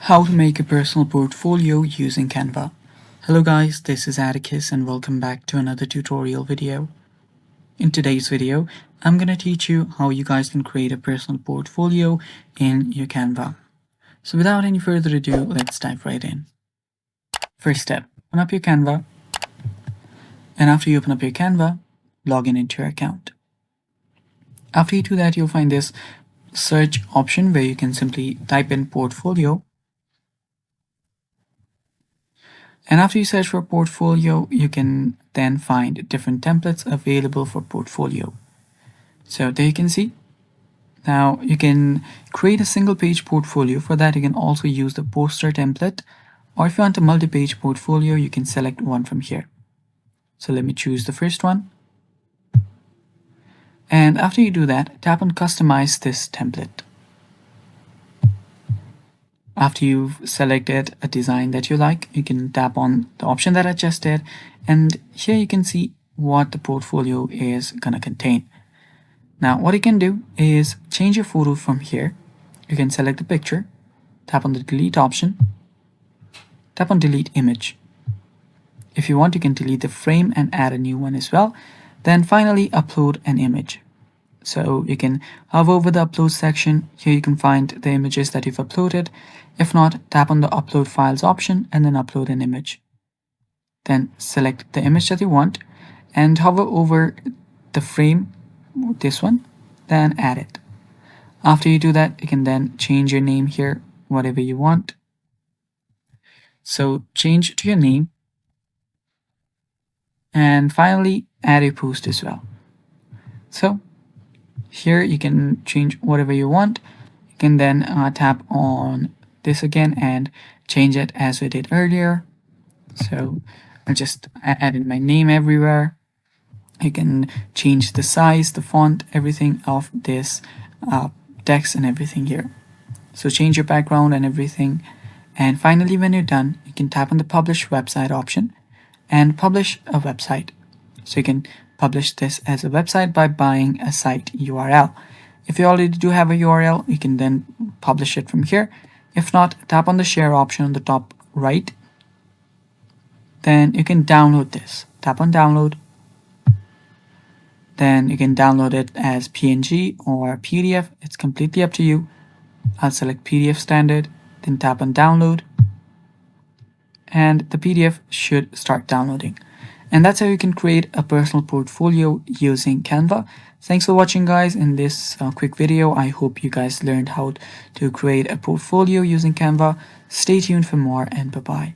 How to make a personal portfolio using Canva. Hello guys, this is Atticus and welcome back to another tutorial video. In today's video, I'm going to teach you how you guys can create a personal portfolio in your Canva. So without any further ado, let's dive right in. First step, open up your Canva, and after you open up your Canva, log in into your account. After you do that, you'll find this search option where you can simply type in portfolio. And after you search for portfolio, you can then find different templates available for portfolio. So there you can see. Now you can create a single page portfolio. For that, you can also use the poster template, or if you want a multi-page portfolio, you can select one from here. So let me choose the first one. And after you do that, tap on customize this template. After you've selected a design that you like, you can tap on the option that I just did, and here you can see what the portfolio is gonna contain. Now what you can do is change your photo from here. You can select the picture, tap on the delete option, tap on delete image. If you want, you can delete the frame and add a new one as well. Then finally upload an image. So you can hover over the upload section. Here you can find the images that you've uploaded. If not, tap on the upload files option and then upload an image. Then select the image that you want and hover over the frame, this one, then add it. After you do that, you can then change your name here, whatever you want. So change to your name. And finally, add a post as well. So here you can change whatever you want. You can then tap on this again and change it as we did earlier. So I just added my name everywhere. You can change the size, the font, everything of this text and everything here. So change your background and everything. And finally, when you're done, you can tap on the publish website option and publish a website. So you can publish this as a website by buying a site URL. If you already do have a URL, you can then publish it from here. If not, tap on the share option on the top right. Then you can download this. Tap on download. Then you can download it as PNG or PDF. It's completely up to you. I'll select PDF standard, then tap on download. And the PDF should start downloading. And that's how you can create a personal portfolio using Canva. Thanks for watching guys in this quick video. I hope you guys learned how to create a portfolio using Canva. Stay tuned for more and bye-bye.